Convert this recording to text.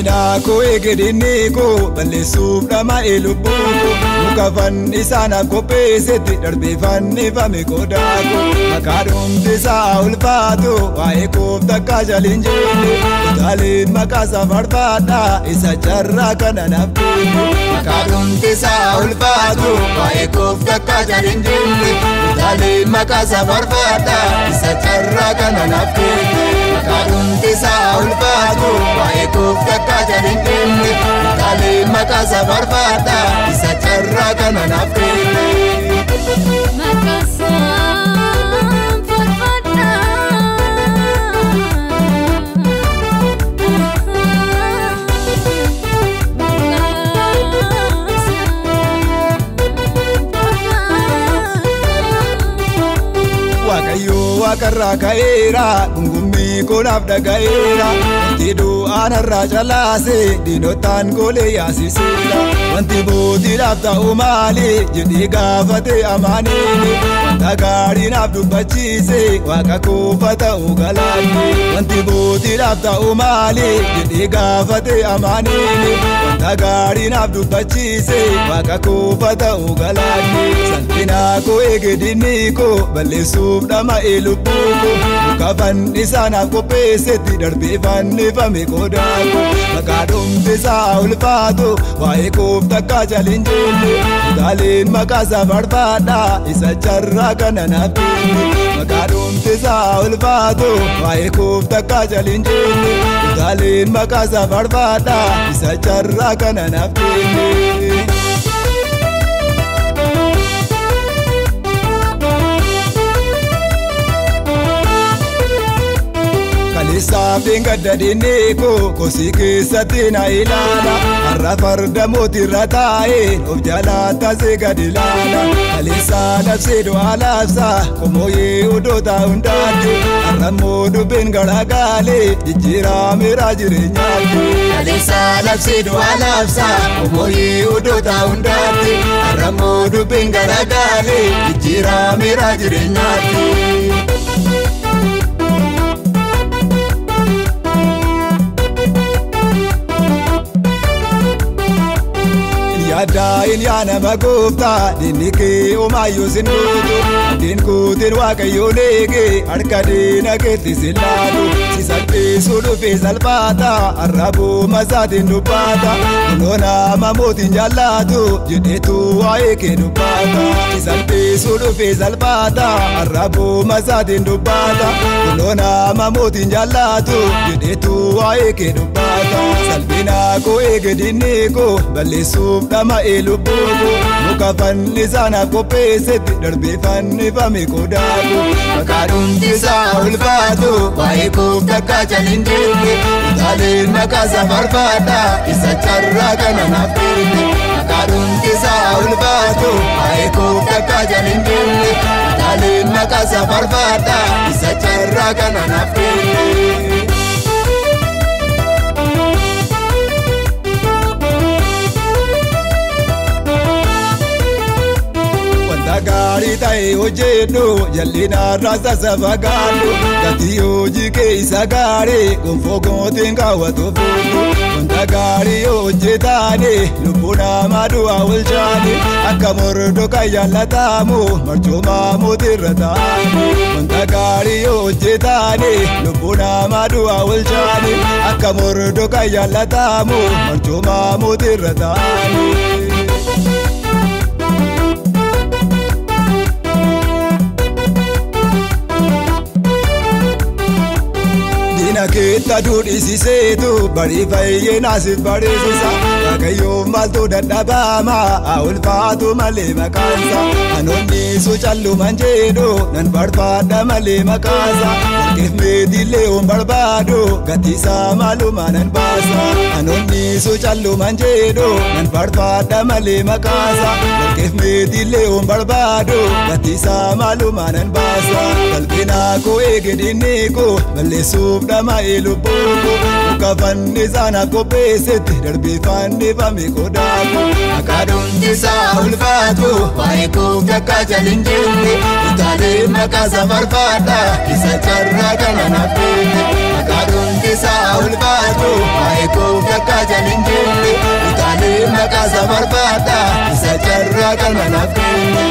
Salphina koo eegedinni koo balleessuuf dhama'e lubbuu koo muka fannisaanaaf qopheessetti darbee fannifame qodaa koo maqaa dhumti isaa ulfaatu waa'ee koof takka jaliin jenne utaaleen maqaa isaa farfaadhaa isa carraa kana naaf kenne maqaa dhumti isaa ulfaatu waa'ee koof takka jaliin jenne utaaleen maqaa isaa farfaadhaa isa carraa kana naaf kenne maqaa dhumti isaa ulfaatu waa'ee koof takka jaliin jenne utaaleen maqaa isaa farfaadhaa isa carraa kana naaf kenne. Wakarraa ka'eera gungummii konaaf dhaga'eera wanti du'aan har'aa calaase diinotaan kolee yaasiseera wanti bootiidhaaf ta'u maali jedhee gaafate amaanini wanta gaariinaaf dubbachiise waaqa koofa ta'u galaanni wanti bootiidhaaf ta'u maali jedhee gaafate amaanini wanta gaariinaaf dubbachiise waaqa koofa ta'u galaanni salphina koo eegedinni koo balleessuuf dhama'e lubbuu koo muka fannisaanaaf qopheessetti darbee fannifame qodaa koo maqaa dhumti isaa ulfaatu waa'ee koof takka jaliin jenne utaaleen maqaa isaa farfaadhaa isa carraa kana naaf kenne maqaa dhumti isaa ulfaatu waa'ee koof takka jaliin jenne utaaleen maqaa isaa farfaadhaa isa carraa kana naaf kenne. Saafin gadda dinnee koo kosii keessatti na ilaala har'a farda mootirra taa'ee of jalaa taasee gad ilaala kaleessaa labsee du'aa labsaa komooyee odoota hundaatti har'a immoo dubbeen garagaalee jijjiirameera jireenyaatti kaleessaa labsee du'aa labsaa komooyee odoota hundaatti har'a immoo dubbeen garagaalee jijjiirameera jireenyaatti. Yaadaa'in yaa nama gooftaa diinni kee omaayyoo sin dhuutu abdiin kuutiin waaqayyoon eege harka diina keetti sin laalu si salphisuu dhufee salphaata arrabuu masaatiin dubbaata kunoo nama mootiin jaallatu jedheetu waa'ee kee dubbaata si salphisuu dhufee salphaata arrabuu masaatiin dubbaata kunoo nama mootiin jaallatu jedheetu waa'ee kee dubbaata salphina koo eegedinni koo balleessuuf dhama'e lubbuu koo muka fannisaanaaf qopheessetti darbee fannifame qodaa koo maqaa dhumti isaa ulfaatu waa'ee koof takka jaliin jenne utaaleen maqaa isaa farfaadhaa isa carraa kana naaf kenne maqaa dhumti isaa ulfaatu waa'ee koof takka jaliin jenne utaaleen maqaa isaa farfaadhaa isa carraa kana naaf kenne. Gaarii ta'e hojjedhu jal'inaarraa sassafagaadhu gatii hojii keessa gaarii gonfoo gootiin kaawwatu fuudhu wanta gaarii hojjetaane lubbuu namaa du'aa oolchaane akka mordoka jaallatamu marcoomaa mootirra taa'ani wanta gaarii hojjetaane lubbuu namaa du'aa oolchaane akka mordoka jaallatamu marcoomaa mootirra taa'ani. Keetta duudhisiseetu barii fayyee naasif bareessisa waaqayyoof maaltu dadhabama haa ulfaatu malee maqaansa anoonni su calluman jedhu nan barbaadha malee maqaasa warqeef meetiillee on barbaadu gatiisaa maaluma nan baasa anoonni su calluman jedhu nan barbaadha malee maqaasa warqeef meetiillee on barbaadu gatiisaa maaluma nan baasa salphina koo eegedinni koo balleessuuf dhama'e lubbuu koo muka fannisaanaaf qopheessetti darbee fannifame qodaa koo maqaa dhumti isaa ulfaatu waa'ee koof takka jaliin jenne utaaleen maqaa isaa farfaadhaa isa carraa kana naaf kenne maqaa dhumti isaa ulfaatu waa'ee koof takka janin jenne utaalee maqaa isa barbaada isa carraa kan manaaf kenne.